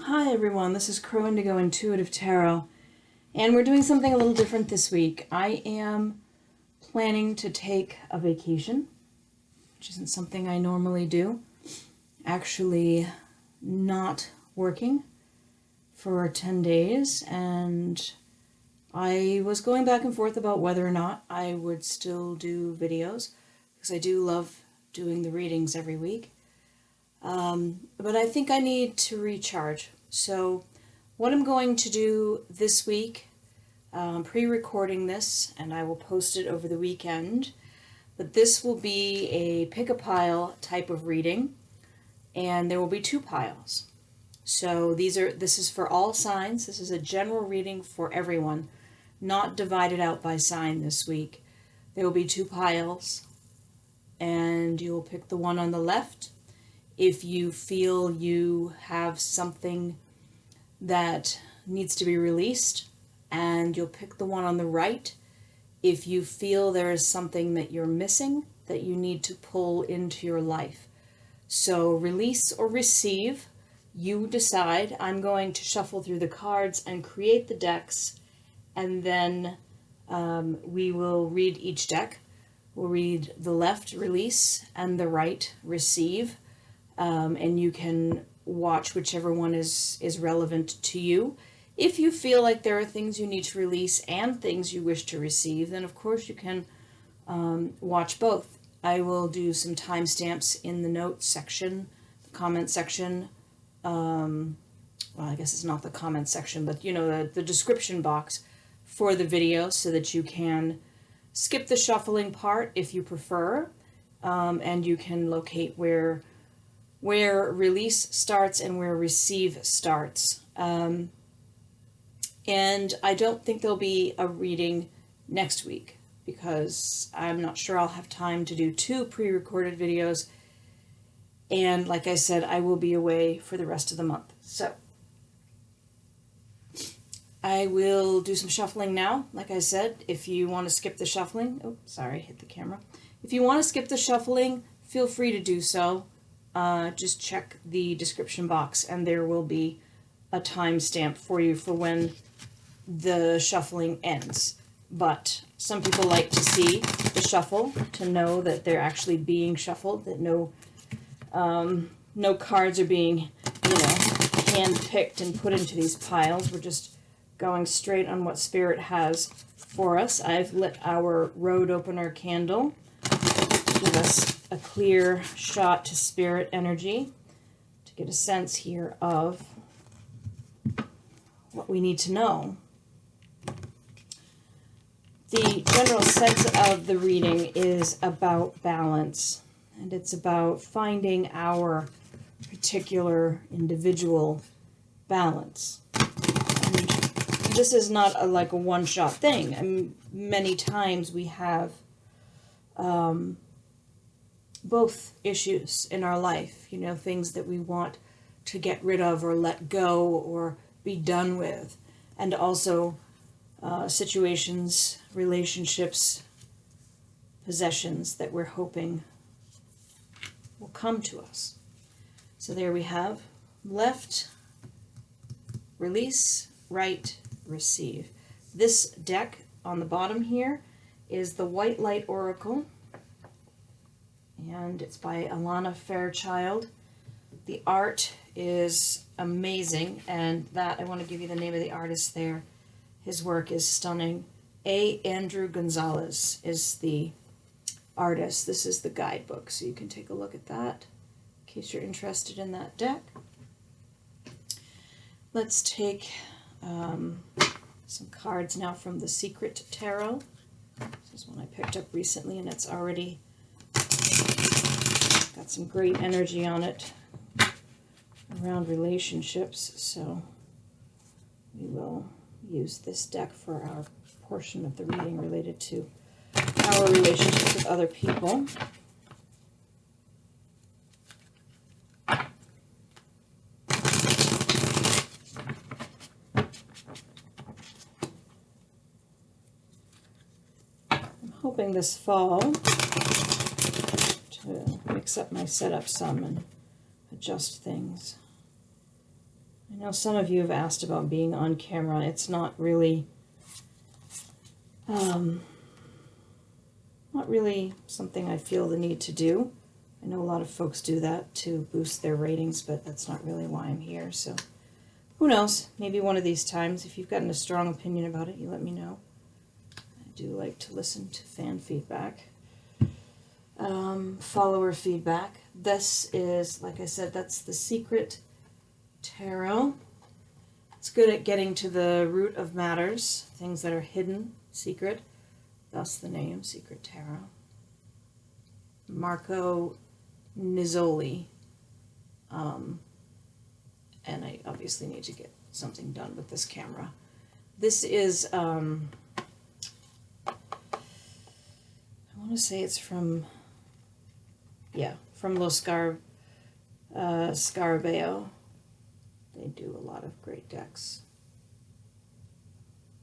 Hi everyone, this is Crow Indigo Intuitive Tarot, and we're doing something a little different this week. I am planning to take a vacation, which isn't something I normally do. Actually, not working for 10 days, and I was going back and forth about whether or not I would still do videos, because I do love doing the readings every week. But I think I need to recharge. So what I'm going to do this week, pre-recording this, and I will post it over the weekend, but this will be a pick-a-pile type of reading, and there will be two piles. So this is for all signs. This is a general reading for everyone, not divided out by sign this week. There will be two piles, and you will pick the one on the left if you feel you have something that needs to be released, and you'll pick the one on the right if you feel there is something that you're missing that you need to pull into your life. So release or receive, you decide. I'm going to shuffle through the cards and create the decks, and then we will read each deck. We'll read the left, release, and the right, receive. And you can watch whichever one is relevant to you. If you feel like there are things you need to release and things you wish to receive, then of course you can watch both. I will do some timestamps in the notes section, the comment section. Well, I guess it's not the comment section, but you know, the description box for the video, so that you can skip the shuffling part if you prefer, and you can locate where release starts and where receive starts. And I don't think there'll be a reading next week, because I'm not sure I'll have time to do two pre-recorded videos. And like I said, I will be away for the rest of the month. So I will do some shuffling now. Like I said, if you want to skip the shuffling, oh, sorry, hit the camera. If you want to skip the shuffling, feel free to do so. Just check the description box, and there will be a timestamp for you for when the shuffling ends. But some people like to see the shuffle to know that they're actually being shuffled, that no cards are being, hand-picked and put into these piles. We're just going straight on what Spirit has for us. I've lit our road opener candle to give us a clear shot to Spirit energy, to get a sense here of what we need to know. The general sense of the reading is about balance, and it's about finding our particular individual balance. And this is not like a one-shot thing. I mean, many times we have both issues in our life, things that we want to get rid of or let go or be done with, and also situations, relationships, possessions that we're hoping will come to us. So there we have left, release, right, receive. This deck on the bottom here is the White Light Oracle, and it's by Alana Fairchild. The art is amazing, and that, I want to give you the name of the artist there. His work is stunning. Andrew Gonzalez is the artist. This is the guidebook, so you can take a look at that in case you're interested in that deck. Let's take some cards now from the Secret Tarot. This is one I picked up recently, and it's already got some great energy on it around relationships, so we will use this deck for our portion of the reading related to our relationships with other people. I'm hoping this fall to mix up my setup some and adjust things. I I know some of you have asked about being on camera. It's not really, not really something I feel the need to do. I know a lot of folks do that to boost their ratings, but that's not really why I'm here. So who knows? Maybe one of these times, if you've gotten a strong opinion about it, you let me know. I do like to listen to fan feedback. Follower feedback. This is, like I said, that's the Secret Tarot. It's good at getting to the root of matters, things that are hidden, secret, thus the name Secret Tarot. Marco Nizzoli. And I obviously need to get something done with this camera. This is, I want to say it's from, yeah, from Scarabeo. They do a lot of great decks.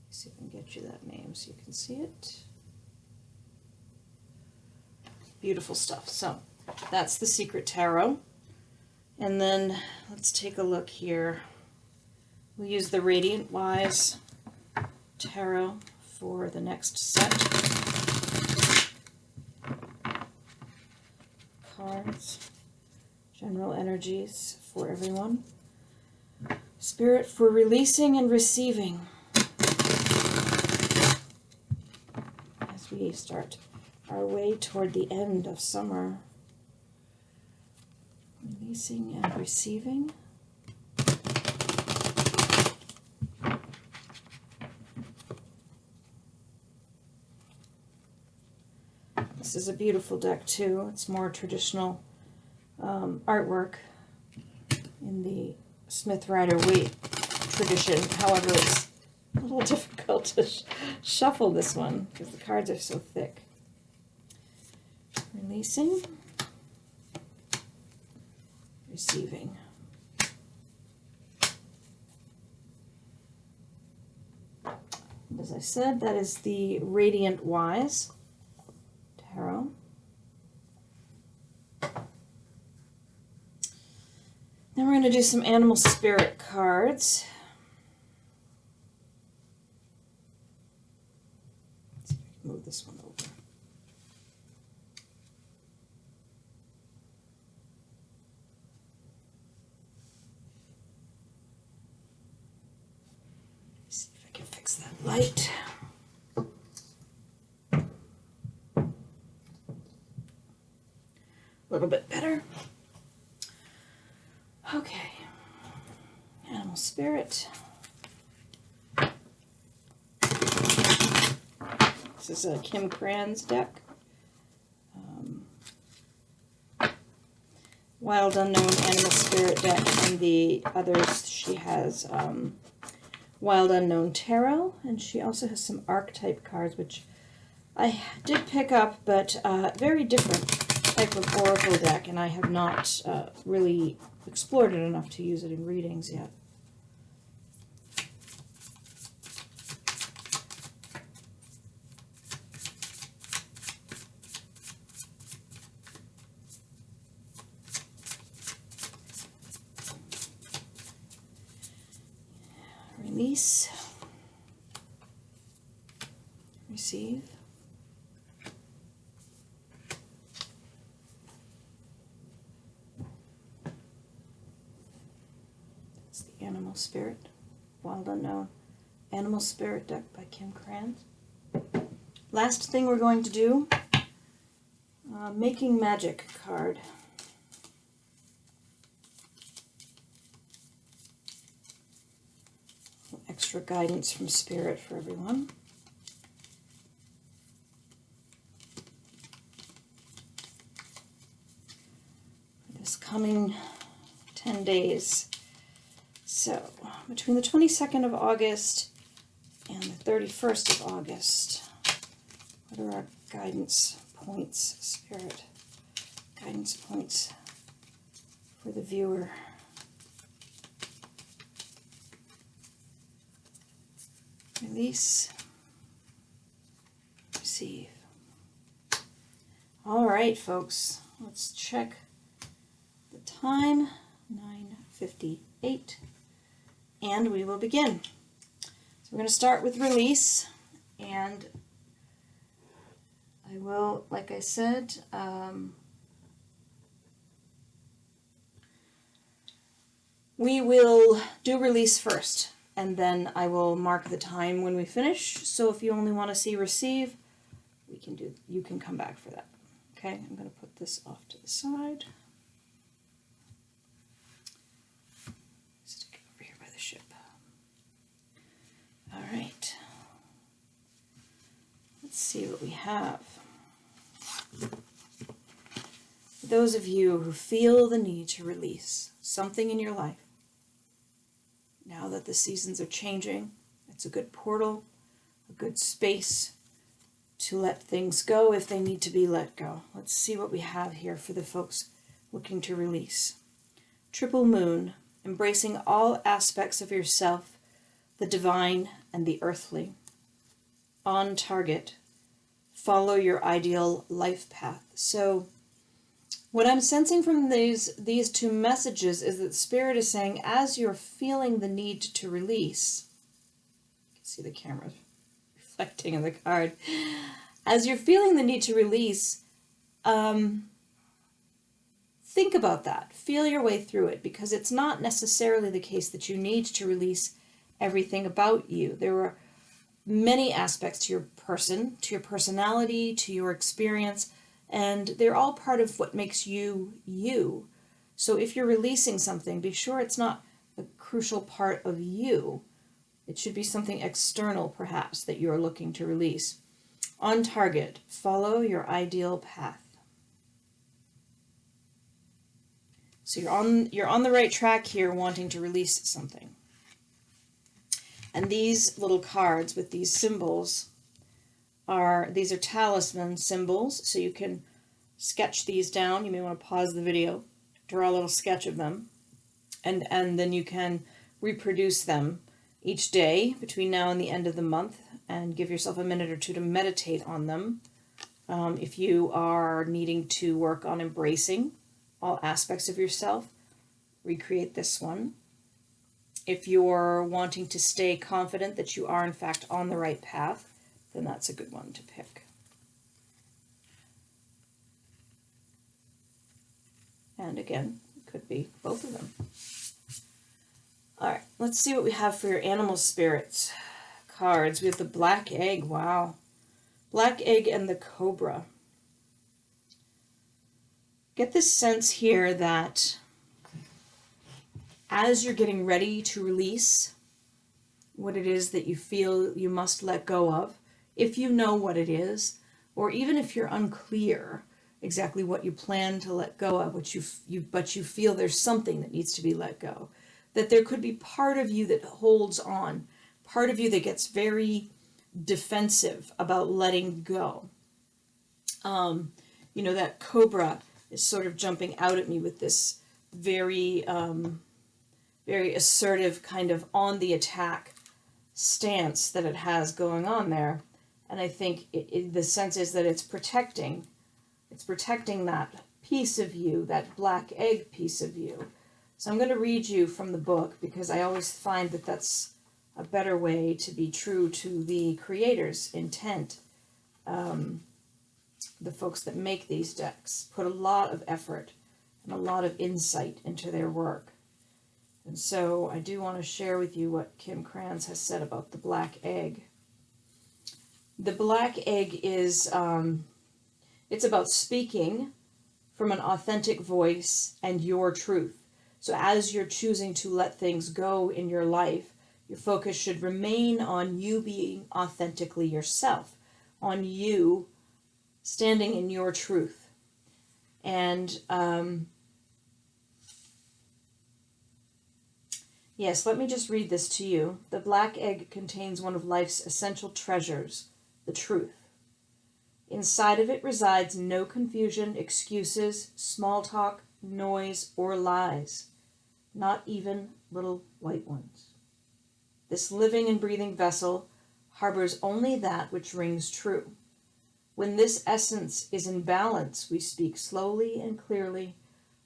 Let's see if I can get you that name so you can see it. Beautiful stuff. So that's the Secret Tarot. And then let's take a look here. We'll use the Radiant Wise Tarot for the next set. Cards. General energies for everyone. Spirit for releasing and receiving. As we start our way toward the end of summer. Releasing and receiving. This is a beautiful deck too. It's more traditional artwork in the Smith Rider-Waite tradition. However, it's a little difficult to shuffle this one because the cards are so thick. Releasing. Receiving. And as I said, that is the Radiant Wise Tarot. Then we're going to do some animal spirit cards. Let's see if I can move this one over. Fix that light. A little bit better. Okay. Animal spirit. This is a Kim Cran's deck. Wild Unknown Animal Spirit deck, and the others she has Wild Unknown Tarot, and she also has some archetype cards, which I did pick up, but very different type of oracle deck, and I have not really explored it enough to use it in readings yet. Release, receive, that's the Animal Spirit, Wild Unknown Animal Spirit deck by Kim Cran. Last thing we're going to do, Making Magic card. Extra guidance from Spirit for everyone. For this coming 10 days. So, between the 22nd of August and the 31st of August, what are our guidance points, Spirit? Guidance points for the viewer. Release, receive. All right, folks, let's check the time, 9:58. and we will begin. So we're going to start with release, and I will, like I said, we will do release first, and then I will mark the time when we finish. So if you only want to see receive, you can come back for that. Okay, I'm going to put this off to the side. Stick it over here by the ship. All right. Let's see what we have. For those of you who feel the need to release something in your life, now that the seasons are changing, it's a good portal, a good space to let things go if they need to be let go. Let's see what we have here for the folks looking to release. Triple moon, embracing all aspects of yourself, the divine and the earthly. On target, follow your ideal life path. So what I'm sensing from these two messages is that Spirit is saying, as you're feeling the need to release, you can see the camera reflecting in the card, as you're feeling the need to release, think about that. Feel your way through it, because it's not necessarily the case that you need to release everything about you. There are many aspects to your person, to your personality, to your experience, and they're all part of what makes you, you. So if you're releasing something, be sure it's not a crucial part of you. It should be something external, perhaps, that you're looking to release. On target, follow your ideal path. So you're on the right track here, wanting to release something. And these little cards with these symbols these are talisman symbols, so you can sketch these down. You may want to pause the video, draw a little sketch of them, and then you can reproduce them each day between now and the end of the month, and give yourself a minute or two to meditate on them. If you are needing to work on embracing all aspects of yourself, recreate this one. If you're wanting to stay confident that you are in fact on the right path, then that's a good one to pick. And again, it could be both of them. All right, let's see what we have for your animal spirits cards. We have the black egg. Wow. Black egg and the cobra. Get this sense here that as you're getting ready to release what it is that you feel you must let go of, if you know what it is, or even if you're unclear exactly what you plan to let go of, but you feel there's something that needs to be let go, that there could be part of you that holds on, part of you that gets very defensive about letting go. That cobra is sort of jumping out at me with this very assertive kind of on the attack stance that it has going on there. And I think the sense is that it's protecting that piece of you, that black egg piece of you. So I'm going to read you from the book, because I always find that that's a better way to be true to the creator's intent. The folks that make these decks put a lot of effort and a lot of insight into their work. And so I do want to share with you what Kim Kranz has said about the black egg. The black egg is, it's about speaking from an authentic voice and your truth. So as you're choosing to let things go in your life, your focus should remain on you being authentically yourself, on you standing in your truth. And yes, let me just read this to you. The black egg contains one of life's essential treasures, the truth. Inside of it resides no confusion, excuses, small talk, noise, or lies, not even little white ones. This living and breathing vessel harbors only that which rings true. When this essence is in balance, we speak slowly and clearly.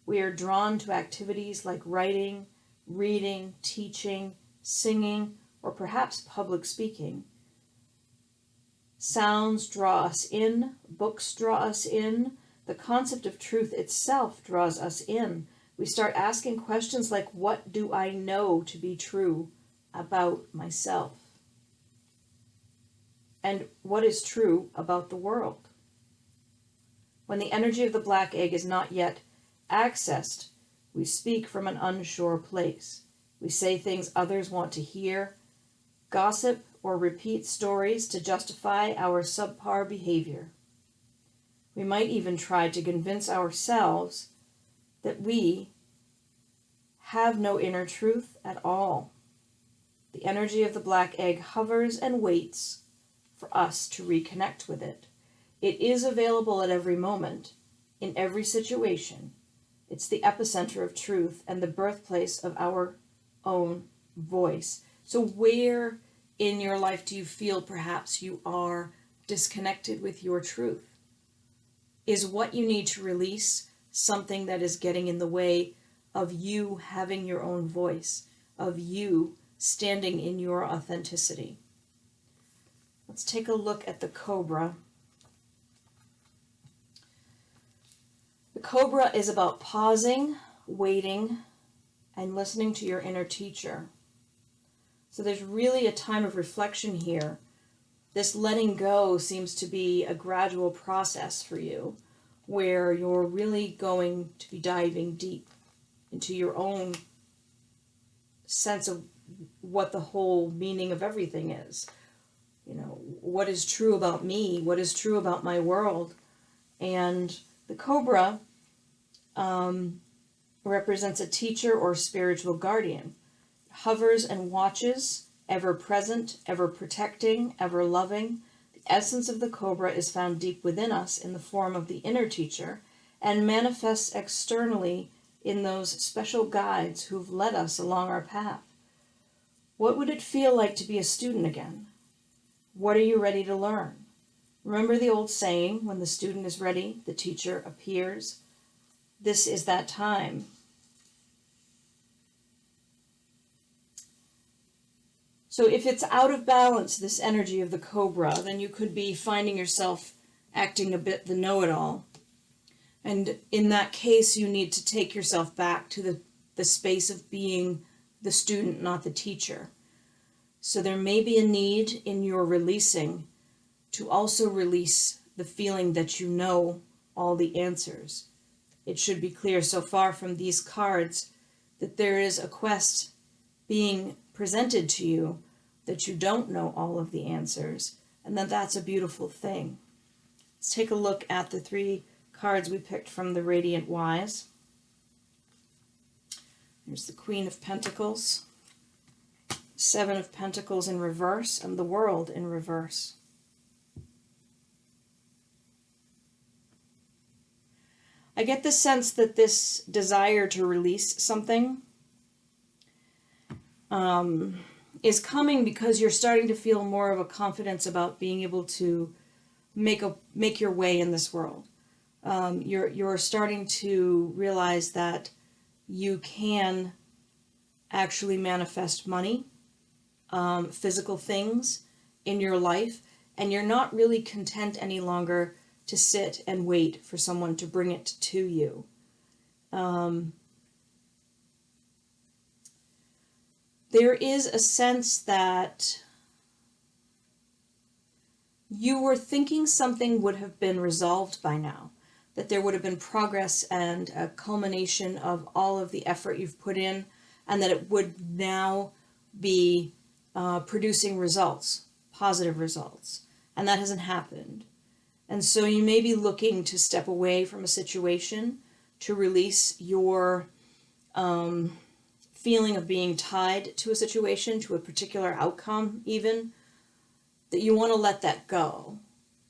We are drawn to activities like writing, reading, teaching, singing, or perhaps public speaking. Sounds draw us in, books draw us in, the concept of truth itself draws us in. We start asking questions like, what do I know to be true about myself? And what is true about the world? When the energy of the black egg is not yet accessed, we speak from an unsure place. We say things others want to hear, gossip, or repeat stories to justify our subpar behavior. We might even try to convince ourselves that we have no inner truth at all. The energy of the black egg hovers and waits for us to reconnect with it. It is available at every moment, in every situation. It's the epicenter of truth and the birthplace of our own voice. So where in your life do you feel perhaps you are disconnected with your truth? Is what you need to release something that is getting in the way of you having your own voice, of you standing in your authenticity? Let's take a look at the cobra. The cobra is about pausing, waiting, and listening to your inner teacher. So there's really a time of reflection here. This letting go seems to be a gradual process for you, where you're really going to be diving deep into your own sense of what the whole meaning of everything is. You know, what is true about me? What is true about my world? And the cobra represents a teacher or spiritual guardian. It hovers and watches, ever present, ever protecting, ever loving. The essence of the cobra is found deep within us in the form of the inner teacher and manifests externally in those special guides who've led us along our path. What would it feel like to be a student again? What are you ready to learn? Remember the old saying, when the student is ready, the teacher appears. This is that time. So if it's out of balance, this energy of the cobra, then you could be finding yourself acting a bit the know-it-all. And in that case, you need to take yourself back to the space of being the student, not the teacher. So there may be a need in your releasing to also release the feeling that you know all the answers. It should be clear so far from these cards that there is a quest being presented to you that you don't know all of the answers, and that's a beautiful thing. Let's take a look at the 3 cards we picked from the Radiant Wise. There's the Queen of Pentacles, 7 of Pentacles in reverse, and the World in reverse. I get the sense that this desire to release something is coming because you're starting to feel more of a confidence about being able to make your way in this world. You're starting to realize that you can actually manifest money, physical things in your life, and you're not really content any longer to sit and wait for someone to bring it to you. There is a sense that you were thinking something would have been resolved by now, that there would have been progress and a culmination of all of the effort you've put in, and that it would now be producing results, positive results, and that hasn't happened. And so you may be looking to step away from a situation to release your feeling of being tied to a situation, to a particular outcome even, that you want to let that go.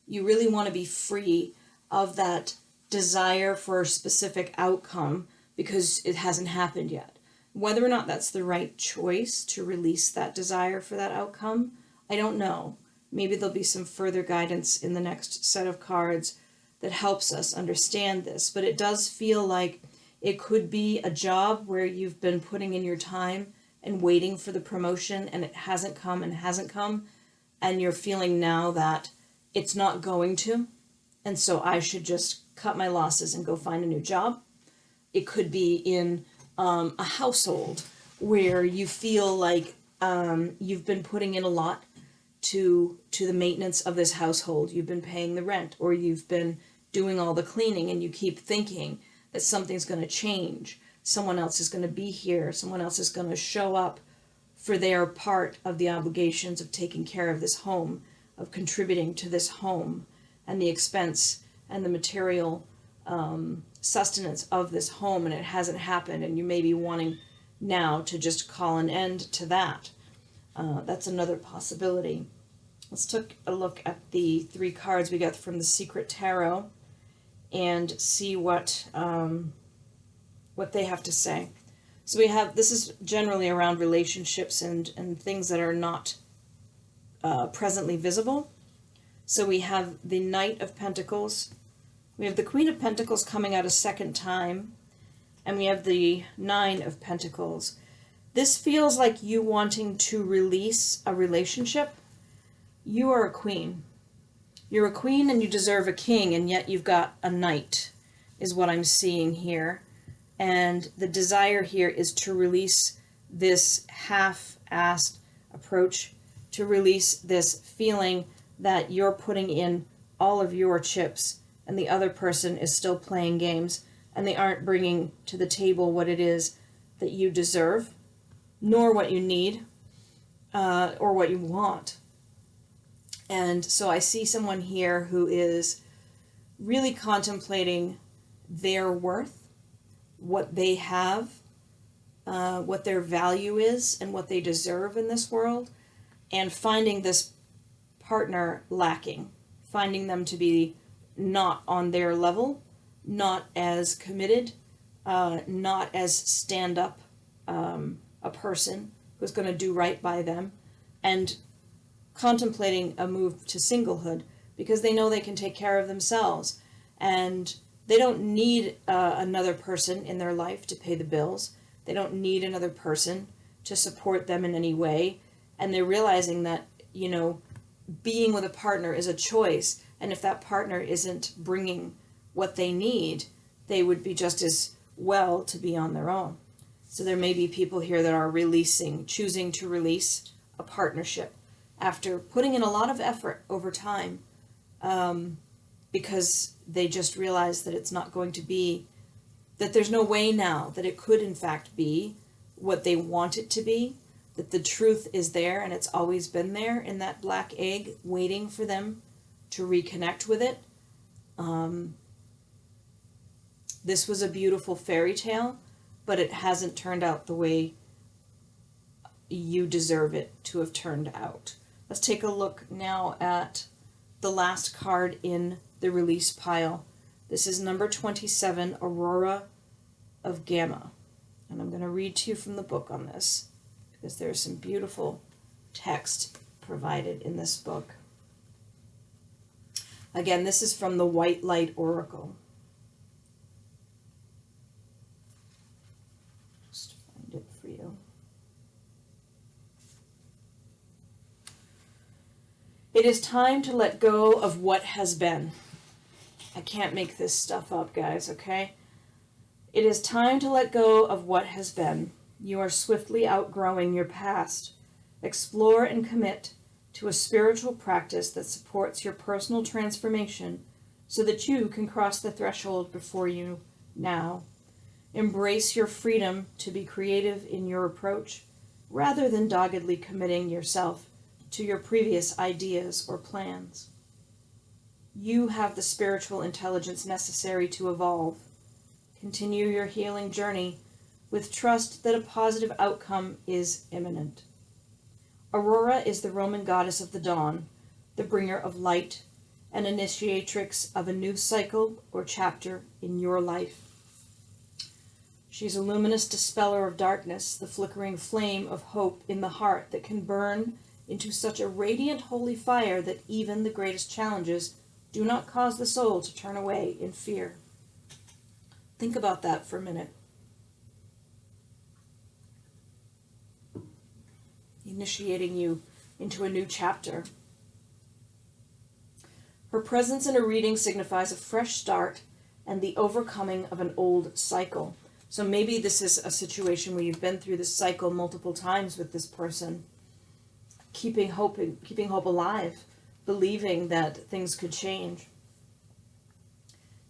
You really want to be free of that desire for a specific outcome because it hasn't happened yet. Whether or not that's the right choice to release that desire for that outcome, I don't know. Maybe there'll be some further guidance in the next set of cards that helps us understand this. But it does feel like it could be a job where you've been putting in your time and waiting for the promotion, and it hasn't come and hasn't come, and you're feeling now that it's not going to, and so I should just cut my losses and go find a new job. It could be in a household where you feel like you've been putting in a lot to the maintenance of this household. You've been paying the rent, or you've been doing all the cleaning, and you keep thinking that something's going to change. Someone else is going to be here. Someone else is going to show up for their part of the obligations of taking care of this home, of contributing to this home and the expense and the material sustenance of this home, and it hasn't happened, and you may be wanting now to just call an end to that. That's another possibility. Let's take a look at the 3 cards we got from the Secret Tarot and see what they have to say. So we have, this is generally around relationships and things that are not presently visible. So we have the Knight of Pentacles. We have the Queen of Pentacles coming out a second time. And we have the 9 of Pentacles. This feels like you wanting to release a relationship. You are a queen. You're a queen and you deserve a king, and yet you've got a knight, is what I'm seeing here. And the desire here is to release this half-assed approach, to release this feeling that you're putting in all of your chips and the other person is still playing games, and they aren't bringing to the table what it is that you deserve, nor what you need, or what you want. And so I see someone here who is really contemplating their worth, what they have, what their value is, and what they deserve in this world, and finding this partner lacking, finding them to be not on their level, not as committed, not as stand-up a person who's going to do right by them, and contemplating a move to singlehood because they know they can take care of themselves and they don't need another person in their life to pay the bills. They don't need another person to support them in any way, and they're realizing that, you know, being with a partner is a choice, and if that partner isn't bringing what they need, they would be just as well to be on their own. So there may be people here that are choosing to release a partnership after putting in a lot of effort over time, because they just realize that it's not going to be, that there's no way now that it could in fact be what they want it to be, that the truth is there and it's always been there in that black egg waiting for them to reconnect with it. This was a beautiful fairy tale, but it hasn't turned out the way you deserve it to have turned out. Let's take a look now at the last card in the release pile. This is number 27, Aurora of Gamma. And I'm going to read to you from the book on this, because there's some beautiful text provided in this book. Again, this is from the White Light Oracle. Just find it for you. It is time to let go of what has been. I can't make this stuff up, guys, okay? It is time to let go of what has been. You are swiftly outgrowing your past. Explore and commit to a spiritual practice that supports your personal transformation so that you can cross the threshold before you now. Embrace your freedom to be creative in your approach rather than doggedly committing yourself to your previous ideas or plans. You have the spiritual intelligence necessary to evolve. Continue your healing journey with trust that a positive outcome is imminent. Aurora is the Roman goddess of the dawn, the bringer of light, and initiatrix of a new cycle or chapter in your life. She's a luminous dispeller of darkness, the flickering flame of hope in the heart that can burn into such a radiant holy fire that even the greatest challenges do not cause the soul to turn away in fear. Think about that for a minute. initiating you into a new chapter. Her presence in a reading signifies a fresh start and the overcoming of an old cycle. So maybe this is a situation where you've been through this cycle multiple times with this person, keeping hope alive, believing that things could change.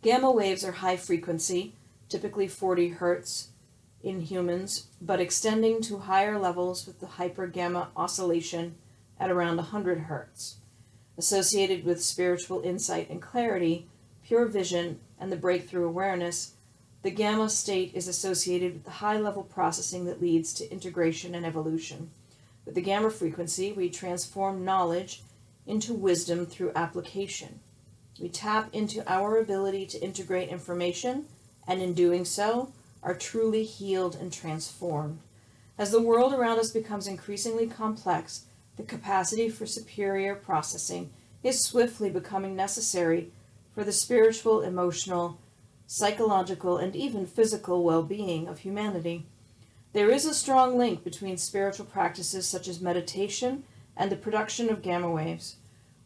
Gamma waves are high frequency, typically 40 hertz in humans, but extending to higher levels with the hypergamma oscillation at around 100 hertz. Associated with spiritual insight and clarity, pure vision, and the breakthrough awareness, the gamma state is associated with the high-level processing that leads to integration and evolution. With the gamma frequency, we transform knowledge into wisdom through application. We tap into our ability to integrate information, and in doing so, are truly healed and transformed. As the world around us becomes increasingly complex, the capacity for superior processing is swiftly becoming necessary for the spiritual, emotional, psychological, and even physical well-being of humanity. There is a strong link between spiritual practices such as meditation and the production of gamma waves.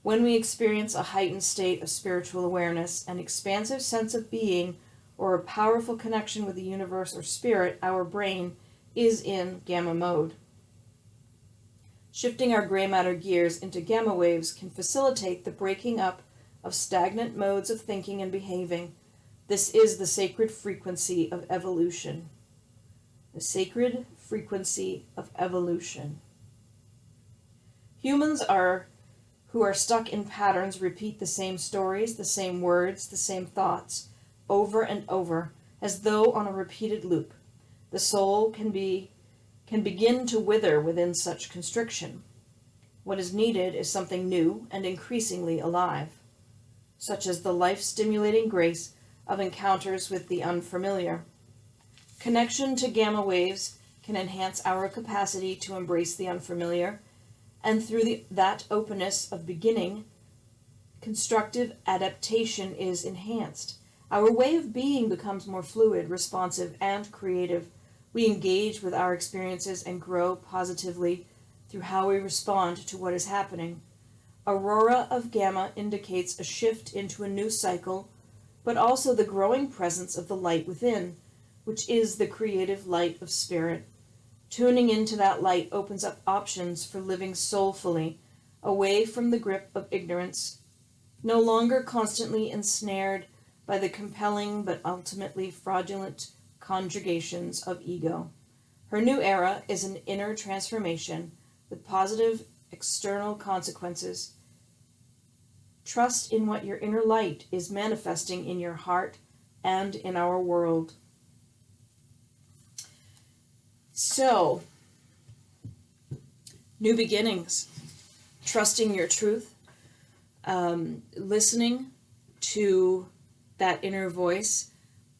When we experience a heightened state of spiritual awareness, an expansive sense of being, or a powerful connection with the universe or spirit, our brain is in gamma mode. Shifting our gray matter gears into gamma waves can facilitate the breaking up of stagnant modes of thinking and behaving. This is the sacred frequency of evolution. The sacred frequency of evolution. Humans who are stuck in patterns repeat the same stories, the same words, the same thoughts, over and over, as though on a repeated loop. The soul can begin to wither within such constriction. What is needed is something new and increasingly alive, such as the life-stimulating grace of encounters with the unfamiliar. Connection to gamma waves can enhance our capacity to embrace the unfamiliar, and through that openness of beginning, constructive adaptation is enhanced. Our way of being becomes more fluid, responsive, and creative. We engage with our experiences and grow positively through how we respond to what is happening. Aurora of gamma indicates a shift into a new cycle, but also the growing presence of the light within, which is the creative light of spirit. Tuning into that light opens up options for living soulfully, away from the grip of ignorance, no longer constantly ensnared by the compelling but ultimately fraudulent conjugations of ego. Her new era is an inner transformation with positive external consequences. Trust in what your inner light is manifesting in your heart and in our world. So, new beginnings, trusting your truth, listening to that inner voice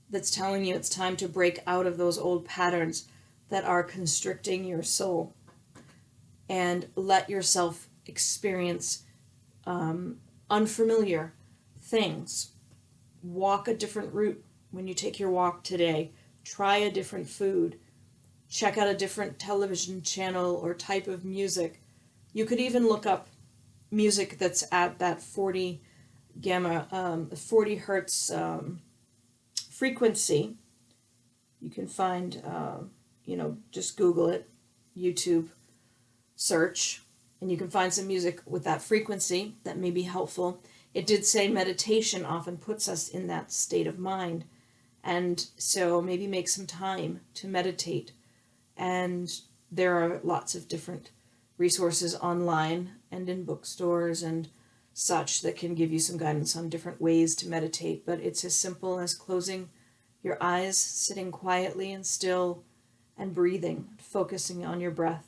that's telling you it's time to break out of those old patterns that are constricting your soul, and let yourself experience unfamiliar things. Walk a different route when you take your walk today. Try a different food. Check out a different television channel or type of music. You could even look up music that's at that 40 hertz frequency. You can find, just Google it, YouTube search, and you can find some music with that frequency that may be helpful. It did say meditation often puts us in that state of mind, and so maybe make some time to meditate. And there are lots of different resources online and in bookstores and such that can give you some guidance on different ways to meditate, but it's as simple as closing your eyes, sitting quietly and still, and breathing, focusing on your breath.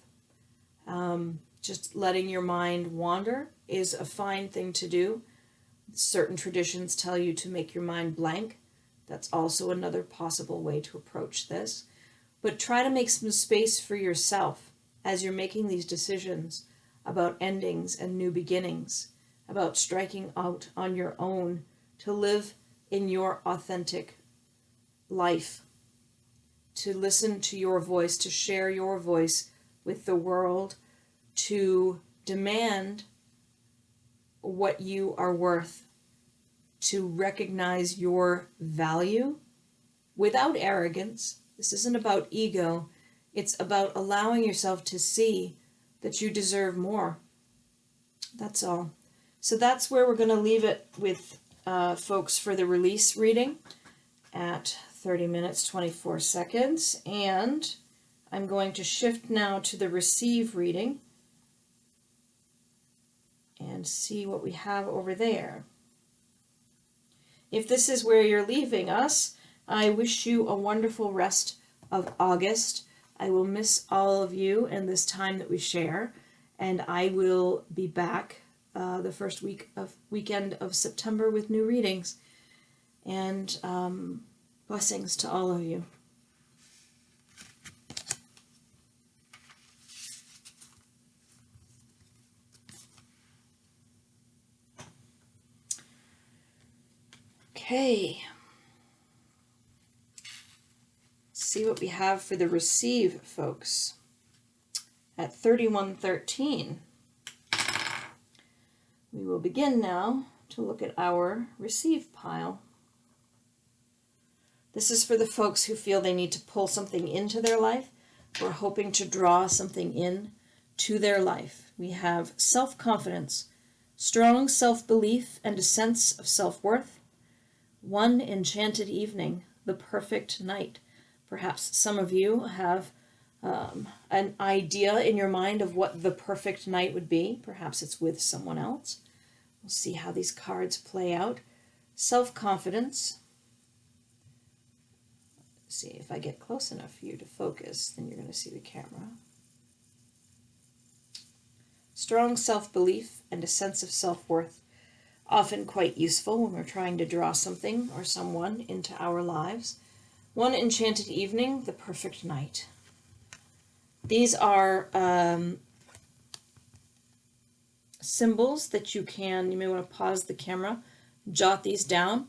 Just letting your mind wander is a fine thing to do. Certain traditions tell you to make your mind blank. That's also another possible way to approach this. But try to make some space for yourself as you're making these decisions about endings and new beginnings, about striking out on your own to live in your authentic life, to listen to your voice, to share your voice with the world, to demand what you are worth, to recognize your value without arrogance. This isn't about ego. It's about allowing yourself to see that you deserve more. That's all. So that's where we're going to leave it with folks for the release reading at 30 minutes, 24 seconds. And I'm going to shift now to the receive reading and see what we have over there. If this is where you're leaving us, I wish you a wonderful rest of August. I will miss all of you and this time that we share, and I will be back the first weekend of September with new readings. And blessings to all of you. Okay. See what we have for the receive, folks. At 3113, we will begin now to look at our receive pile. This is for the folks who feel they need to pull something into their life or hoping to draw something in to their life. We have self-confidence, strong self-belief, and a sense of self-worth. One enchanted evening, the perfect night. Perhaps some of you have an idea in your mind of what the perfect night would be. Perhaps it's with someone else. We'll see how these cards play out. Self-confidence. See if I get close enough for you to focus, then you're going to see the camera. Strong self-belief and a sense of self-worth. Often quite useful when we're trying to draw something or someone into our lives. One enchanted evening, the perfect night. These are symbols that you may want to pause the camera, jot these down,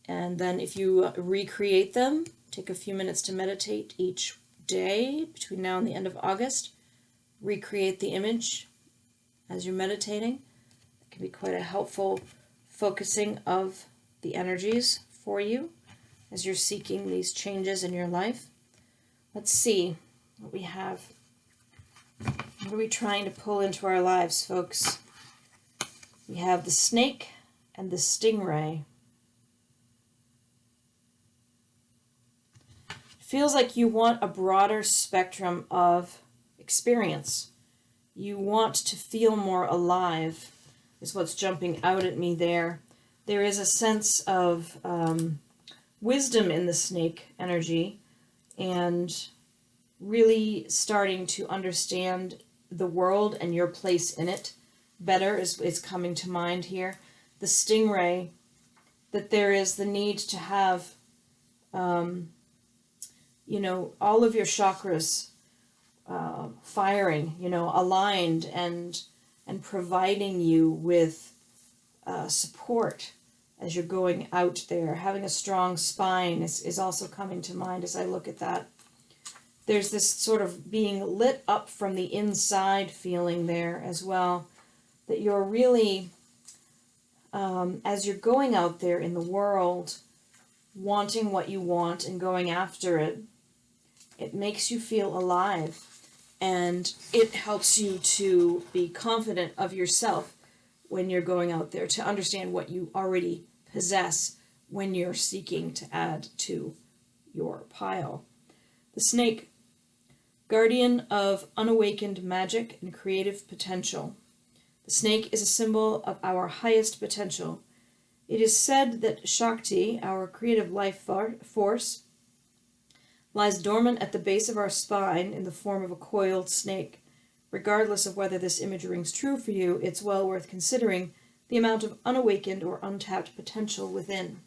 and then if you recreate them, take a few minutes to meditate each day between now and the end of August. Recreate the image as you're meditating. It can be quite a helpful focusing of the energies for you as you're seeking these changes in your life. Let's see what we have. What are we trying to pull into our lives, folks? We have the snake and the stingray. It feels like you want a broader spectrum of experience. You want to feel more alive, is what's jumping out at me there. There is a sense of wisdom in the snake energy, and really starting to understand the world and your place in it better is coming to mind here. The stingray, that there is the need to have, all of your chakras firing, aligned and providing you with support as you're going out there. Having a strong spine is also coming to mind as I look at that. There's this sort of being lit up from the inside feeling there as well, that you're really, as you're going out there in the world, wanting what you want and going after it, it makes you feel alive, and it helps you to be confident of yourself when you're going out there, to understand what you already possess when you're seeking to add to your pile. The snake, guardian of unawakened magic and creative potential. The snake is a symbol of our highest potential. It is said that Shakti, our creative life force, lies dormant at the base of our spine in the form of a coiled snake. Regardless of whether this image rings true for you, it's well worth considering the amount of unawakened or untapped potential within.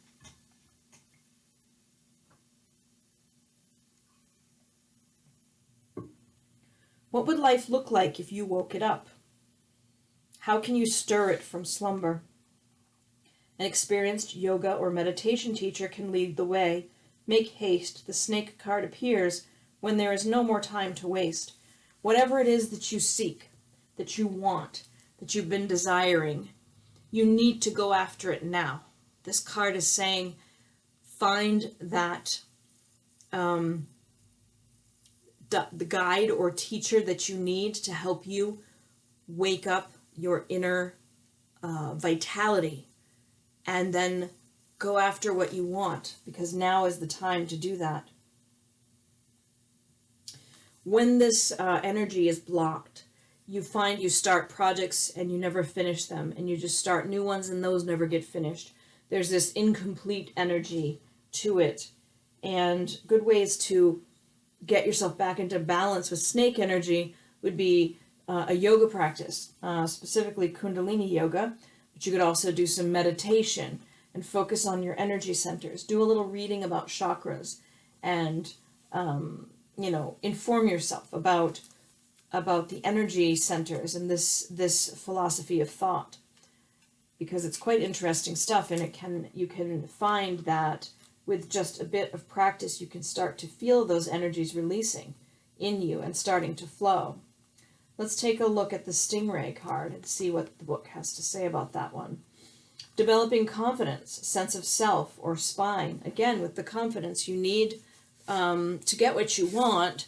What would life look like if you woke it up? How can you stir it from slumber? An experienced yoga or meditation teacher can lead the way. Make haste. The snake card appears when there is no more time to waste. Whatever it is that you seek, that you want, that you've been desiring, you need to go after it now. This card is saying, find that the guide or teacher that you need to help you wake up your inner vitality, and then go after what you want, because now is the time to do that. When this energy is blocked, you find you start projects and you never finish them, and you just start new ones and those never get finished. There's this incomplete energy to it, and good ways to get yourself back into balance with snake energy would be a yoga practice, specifically Kundalini yoga, but you could also do some meditation and focus on your energy centers. Do a little reading about chakras, and inform yourself about the energy centers and this philosophy of thought, because it's quite interesting stuff, and you can find that with just a bit of practice you can start to feel those energies releasing in you and starting to flow. Let's take a look at the Stingray card and see what the book has to say about that one. Developing confidence, sense of self, or spine. Again, with the confidence, you need to get what you want.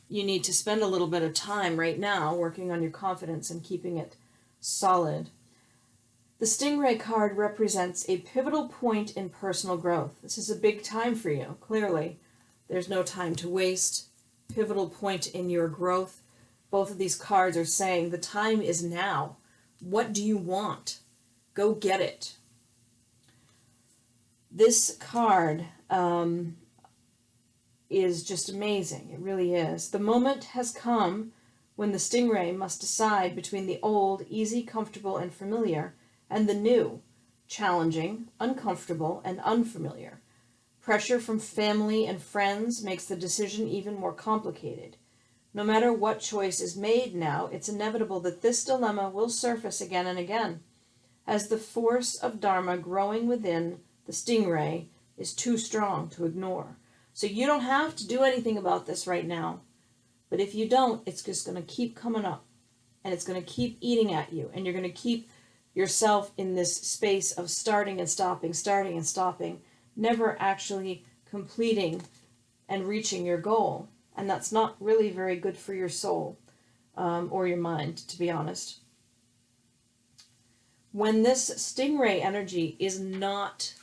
You need to spend a little bit of time right now working on your confidence and keeping it solid. The Stingray card represents a pivotal point in personal growth. This is a big time for you, clearly. There's no time to waste. Pivotal point in your growth. Both of these cards are saying the time is now. What do you want? Go get it. This card is just amazing. It really is. The moment has come when the Stingray must decide between the old, easy, comfortable, and familiar, and the new, challenging, uncomfortable, and unfamiliar. Pressure from family and friends makes the decision even more complicated. No matter what choice is made now, it's inevitable that this dilemma will surface again and again, as the force of Dharma growing within the Stingray is too strong to ignore. So you don't have to do anything about this right now, but if you don't, it's just going to keep coming up, and it's going to keep eating at you, and you're going to keep yourself in this space of starting and stopping, never actually completing and reaching your goal. And that's not really very good for your soul or your mind, to be honest. When this Stingray energy is not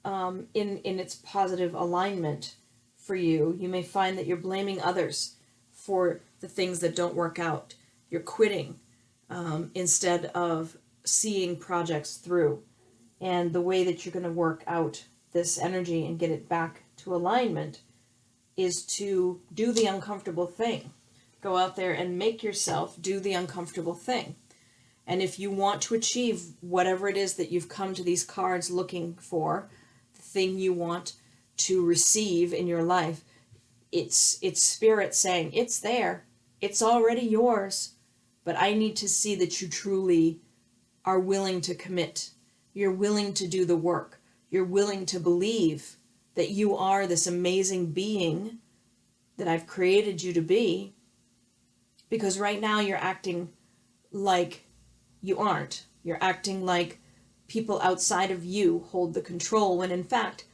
in its positive alignment for you, you may find that you're blaming others for the things that don't work out. You're quitting instead of seeing projects through. And the way that you're going to work out this energy and get it back to alignment is to do the uncomfortable thing. Go out there and make yourself do the uncomfortable thing. And if you want to achieve whatever it is that you've come to these cards looking for, the thing you want to receive in your life, it's spirit saying, it's there, it's already yours, but I need to see that you truly are willing to commit. You're willing to do the work. You're willing to believe that you are this amazing being that I've created you to be, because right now you're acting like you aren't. You're acting like people outside of you hold the control, when in fact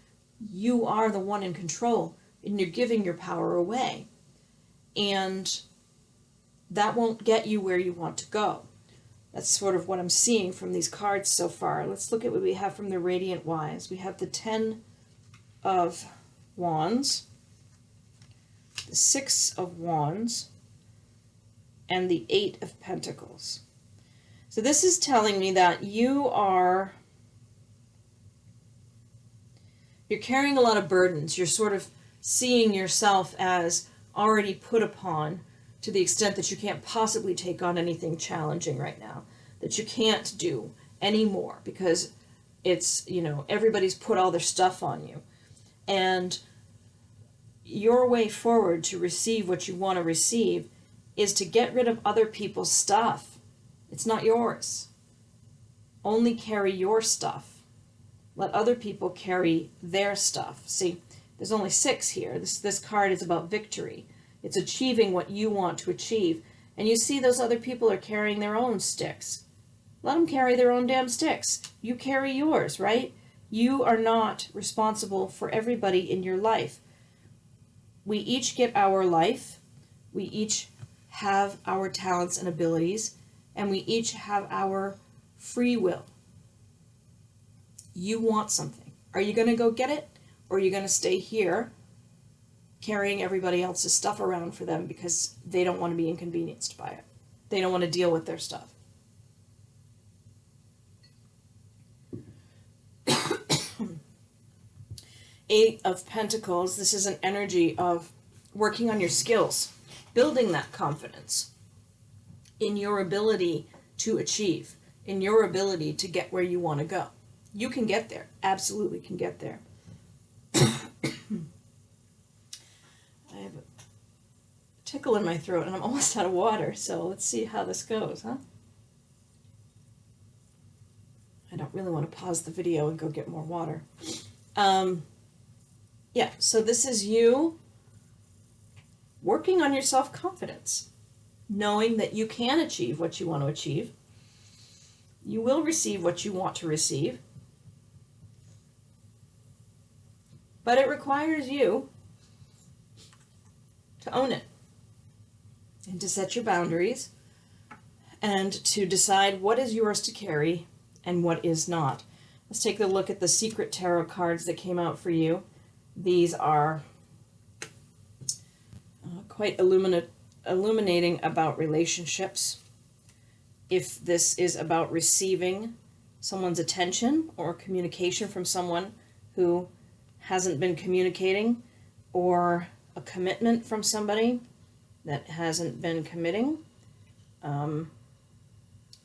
you are the one in control, and you're giving your power away. And that won't get you where you want to go. That's sort of what I'm seeing from these cards so far. Let's look at what we have from the Radiant Wise. We have the 10 of Wands, the 6 of Wands, and the 8 of Pentacles. So this is telling me that you're carrying a lot of burdens. You're sort of seeing yourself as already put upon, to the extent that you can't possibly take on anything challenging right now, that you can't do anymore, because it's, everybody's put all their stuff on you. And your way forward to receive what you want to receive is to get rid of other people's stuff. It's not yours. Only carry your stuff. Let other people carry their stuff. See, there's only 6 here. This card is about victory. It's achieving what you want to achieve, and you see those other people are carrying their own sticks. Let them carry their own damn sticks. You carry yours, right? You are not responsible for everybody in your life. We each get our life. We each have our talents and abilities, and we each have our free will. You want something. Are you going to go get it, or are you going to stay here carrying everybody else's stuff around for them because they don't want to be inconvenienced by it? They don't want to deal with their stuff. Eight of Pentacles, this is an energy of working on your skills, building that confidence in your ability to achieve, in your ability to get where you want to go. You can get there, absolutely can get there. I have a tickle in my throat and I'm almost out of water, so let's see how this goes, huh? I don't really want to pause the video and go get more water. Yeah, so this is you working on your self-confidence, knowing that you can achieve what you want to achieve. You will receive what you want to receive. But it requires you to own it and to set your boundaries and to decide what is yours to carry and what is not. Let's take a look at the secret tarot cards that came out for you. These are quite illuminating about relationships. If this is about receiving someone's attention or communication from someone who hasn't been communicating, or a commitment from somebody that hasn't been committing. Let's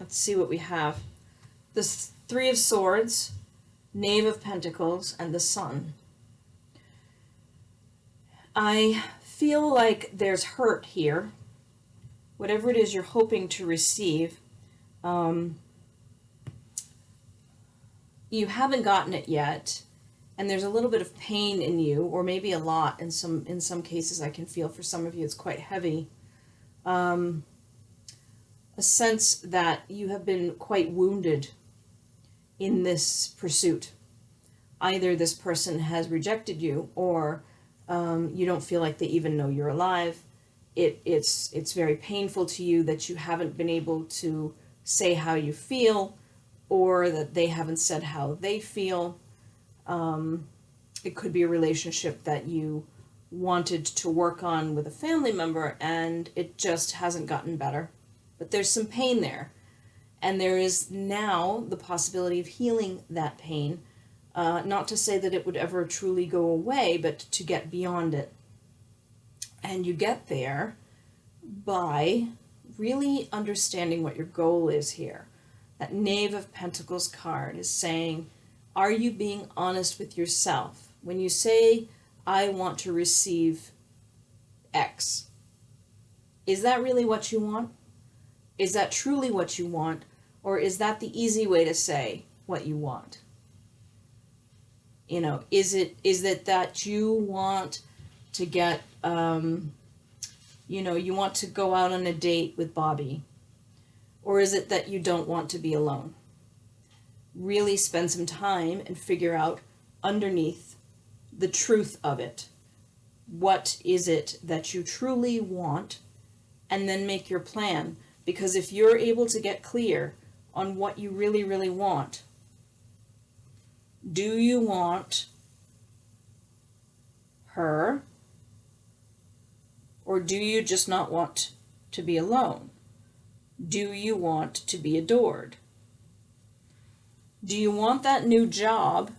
see what we have. The Three of Swords, Knave of Pentacles, and the Sun. I feel like there's hurt here. Whatever it is you're hoping to receive, you haven't gotten it yet, and there's a little bit of pain in you, or maybe a lot in some cases. I can feel for some of you it's quite heavy. A sense that you have been quite wounded in this pursuit. Either this person has rejected you, or you don't feel like they even know you're alive. It's very painful to you that you haven't been able to say how you feel, or that they haven't said how they feel. It could be a relationship that you wanted to work on with a family member and it just hasn't gotten better. But there's some pain there. And there is now the possibility of healing that pain. Not to say that it would ever truly go away, but to get beyond it. And you get there by really understanding what your goal is here. That Knave of Pentacles card is saying, are you being honest with yourself? When you say, I want to receive X, is that really what you want? Is that truly what you want? Or is that the easy way to say what you want? You know, is it that you want to get, you want to go out on a date with Bobby? Or is it that you don't want to be alone? Really spend some time and figure out underneath the truth of it. What is it that you truly want? And then make your plan. Because if you're able to get clear on what you really, really want, do you want her? Or do you just not want to be alone? Do you want to be adored? Do you want that new job?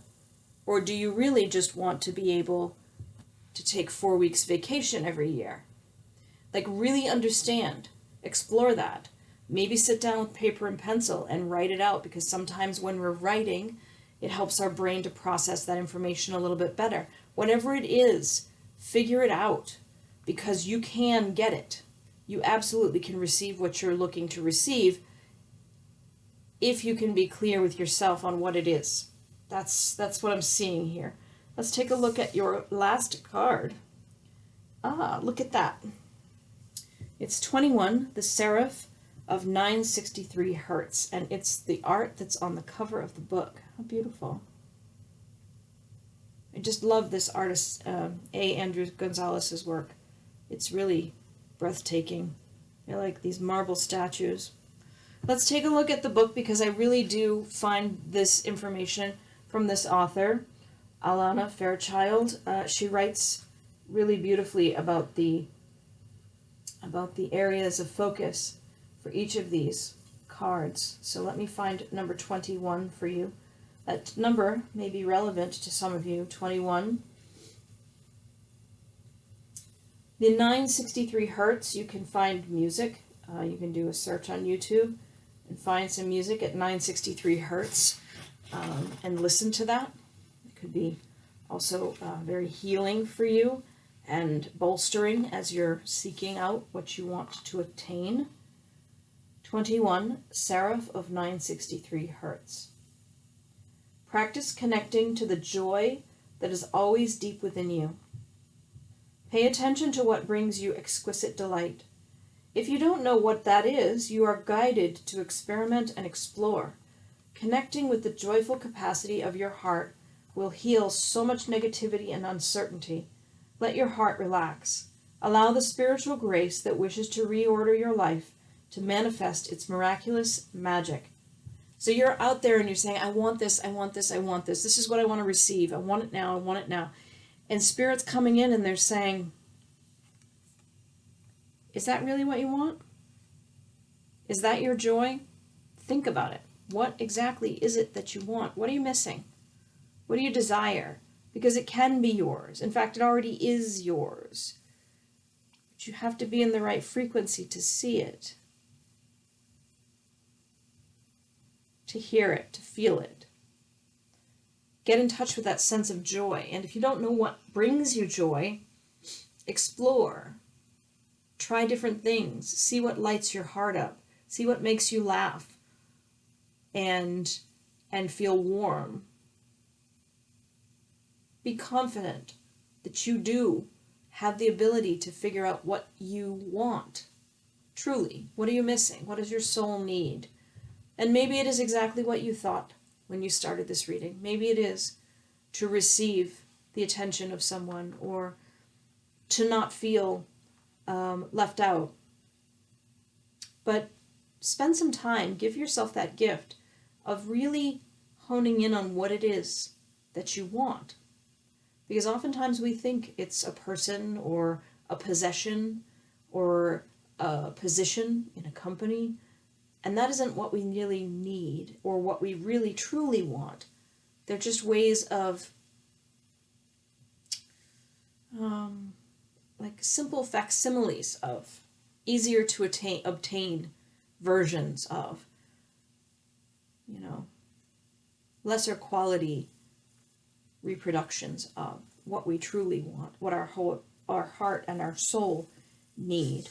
Or do you really just want to be able to take 4 weeks vacation every year? Like, really understand. Explore that. Maybe sit down with paper and pencil and write it out, because sometimes when we're writing, it helps our brain to process that information a little bit better. Whatever it is, figure it out, because you can get it. You absolutely can receive what you're looking to receive if you can be clear with yourself on what it is. That's what I'm seeing here. Let's take a look at your last card. Ah, look at that. It's 21, the Seraph of 963 Hertz, and it's the art that's on the cover of the book. How beautiful. I just love this artist, Andrew Gonzalez's work. It's really breathtaking. I like these marble statues. Let's take a look at the book because I really do find this information from this author, Alana Fairchild. She writes really beautifully about the areas of focus for each of these cards. So let me find number 21 for you. That number may be relevant to some of you, 21. The 963 Hertz, you can find music. You can do a search on YouTube and find some music at 963 Hertz and listen to that. It could be also very healing for you and bolstering as you're seeking out what you want to attain. 21, Seraph of 963 Hertz. Practice connecting to the joy that is always deep within you. Pay attention to what brings you exquisite delight. If you don't know what that is, you are guided to experiment and explore. Connecting with the joyful capacity of your heart will heal so much negativity and uncertainty. Let your heart relax. Allow the spiritual grace that wishes to reorder your life to manifest its miraculous magic. So you're out there and you're saying, I want this, I want this, I want this. This is what I want to receive. I want it now, I want it now. And Spirit's coming in and they're saying, is that really what you want? Is that your joy? Think about it. What exactly is it that you want? What are you missing? What do you desire? Because it can be yours. In fact, it already is yours. But you have to be in the right frequency to see it, to hear it, to feel it. Get in touch with that sense of joy. And if you don't know what brings you joy, explore. Try different things. See what lights your heart up. See what makes you laugh and feel warm. Be confident that you do have the ability to figure out what you want. Truly, what are you missing? What does your soul need? And maybe it is exactly what you thought when you started this reading. Maybe it is to receive the attention of someone or to not feel left out. But spend some time, give yourself that gift of really honing in on what it is that you want. Because oftentimes we think it's a person or a possession or a position in a company, and that isn't what we really need or what we really truly want. They're just ways of like simple facsimiles of easier to obtain versions of, lesser quality reproductions of what we truly want, what our heart and our soul need.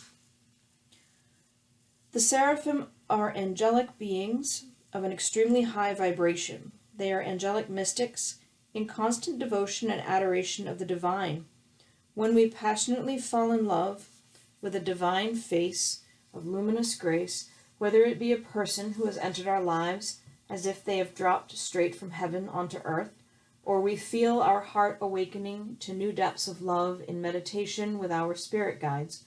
The seraphim are angelic beings of an extremely high vibration. They are angelic mystics in constant devotion and adoration of the divine. When we passionately fall in love with a divine face of luminous grace, whether it be a person who has entered our lives as if they have dropped straight from heaven onto earth, or we feel our heart awakening to new depths of love in meditation with our spirit guides,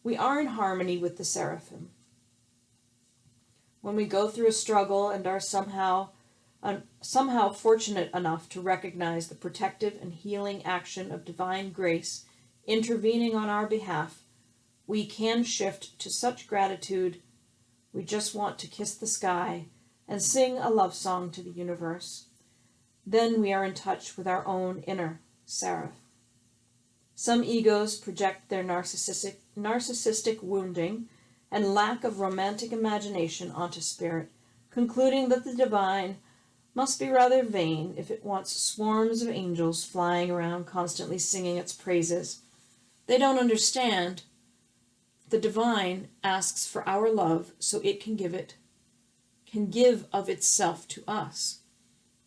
we are in harmony with the seraphim. When we go through a struggle and are somehow fortunate enough to recognize the protective and healing action of divine grace intervening on our behalf, we can shift to such gratitude we just want to kiss the sky and sing a love song to the universe. Then we are in touch with our own inner seraph. Some egos project their narcissistic wounding and lack of romantic imagination onto spirit, concluding that the divine must be rather vain if it wants swarms of angels flying around constantly singing its praises. They don't understand. The divine asks for our love so it can give of itself to us.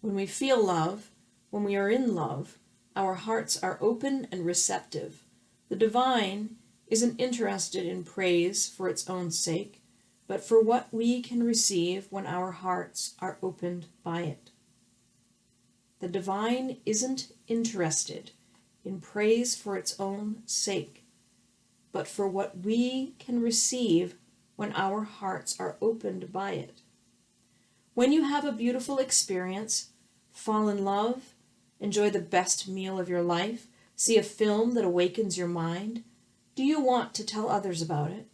When we feel love, when we are in love, our hearts are open and receptive. The divine isn't interested in praise for its own sake, but for what we can receive when our hearts are opened by it. The divine isn't interested in praise for its own sake, but for what we can receive when our hearts are opened by it. When you have a beautiful experience, fall in love, enjoy the best meal of your life, see a film that awakens your mind, do you want to tell others about it?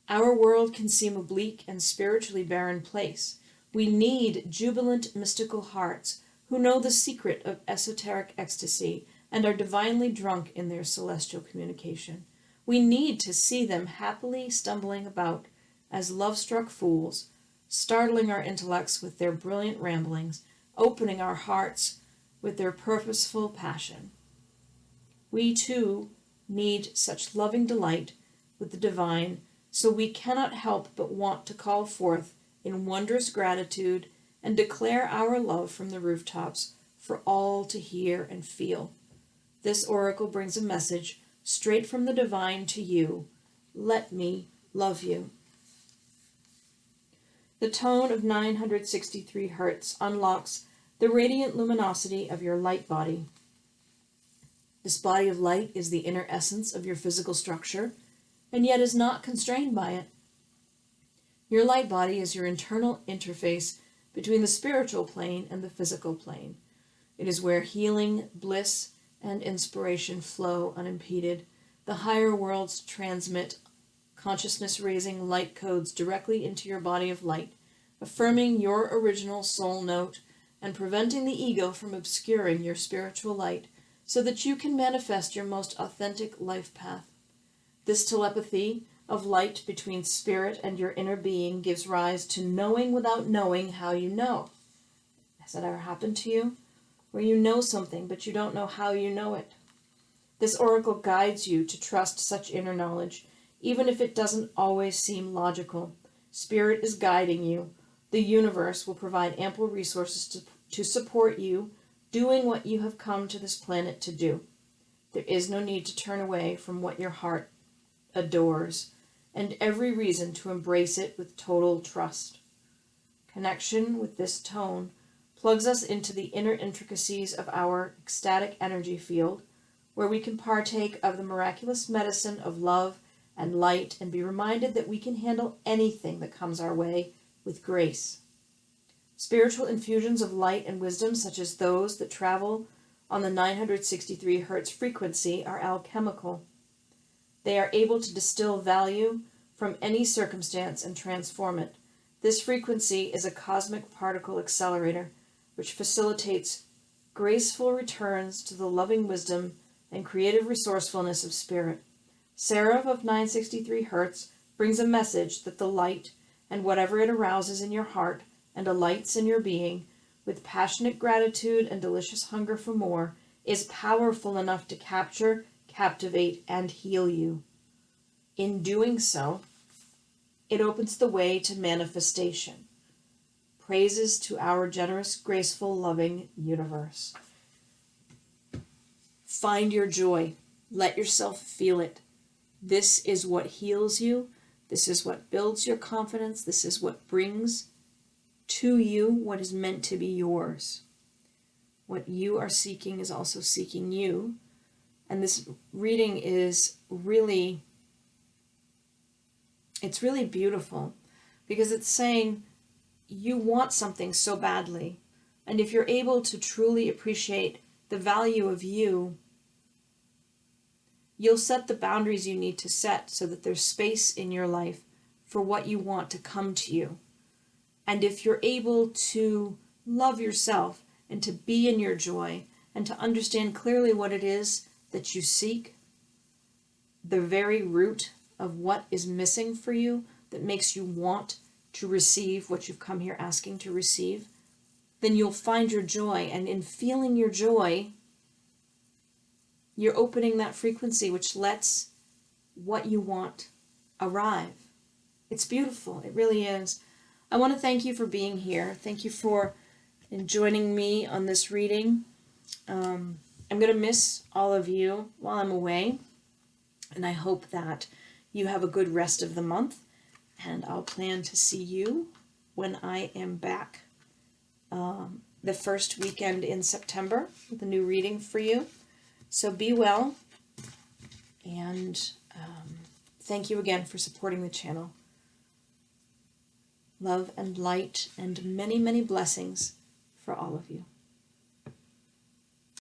Our world can seem a bleak and spiritually barren place. We need jubilant, mystical hearts who know the secret of esoteric ecstasy and are divinely drunk in their celestial communication. We need to see them happily stumbling about as love-struck fools, startling our intellects with their brilliant ramblings, opening our hearts with their purposeful passion. We, too, need such loving delight with the divine, so we cannot help but want to call forth in wondrous gratitude and declare our love from the rooftops for all to hear and feel. This oracle brings a message straight from the divine to you. Let me love you. The tone of 963 Hertz unlocks the radiant luminosity of your light body. This body of light is the inner essence of your physical structure, and yet is not constrained by it. Your light body is your internal interface between the spiritual plane and the physical plane. It is where healing, bliss, and inspiration flow unimpeded. The higher worlds transmit consciousness-raising light codes directly into your body of light, affirming your original soul note and preventing the ego from obscuring your spiritual light so that you can manifest your most authentic life path. This telepathy of light between spirit and your inner being gives rise to knowing without knowing how you know. Has that ever happened to you? Where you know something, but you don't know how you know it. This oracle guides you to trust such inner knowledge, even if it doesn't always seem logical. Spirit is guiding you. The universe will provide ample resources to support you doing what you have come to this planet to do. There is no need to turn away from what your heart adores, and every reason to embrace it with total trust. Connection with this tone plugs us into the inner intricacies of our ecstatic energy field, where we can partake of the miraculous medicine of love and light and be reminded that we can handle anything that comes our way with grace. Spiritual infusions of light and wisdom, such as those that travel on the 963 Hertz frequency, are alchemical. They are able to distill value from any circumstance and transform it. This frequency is a cosmic particle accelerator, which facilitates graceful returns to the loving wisdom and creative resourcefulness of spirit. Seraph of 963 Hertz brings a message that the light and whatever it arouses in your heart and alights in your being, with passionate gratitude and delicious hunger for more, is powerful enough to capture, captivate, and heal you. In doing so, it opens the way to manifestation. Praises to our generous, graceful, loving universe. Find your joy. Let yourself feel it. This is what heals you. This is what builds your confidence. This is what brings to you what is meant to be yours. What you are seeking is also seeking you. And this reading is really, it's really beautiful because it's saying you want something so badly. And if you're able to truly appreciate the value of you, you'll set the boundaries you need to set so that there's space in your life for what you want to come to you. And if you're able to love yourself and to be in your joy and to understand clearly what it is that you seek, the very root of what is missing for you that makes you want to receive what you've come here asking to receive, then you'll find your joy. And in feeling your joy, you're opening that frequency which lets what you want arrive. It's beautiful. It really is. I want to thank you for being here. Thank you for joining me on this reading. I'm going to miss all of you while I'm away. And I hope that you have a good rest of the month, and I'll plan to see you when I am back the first weekend in September with a new reading for you. So be well, and thank you again for supporting the channel. Love and light and many, many blessings for all of you.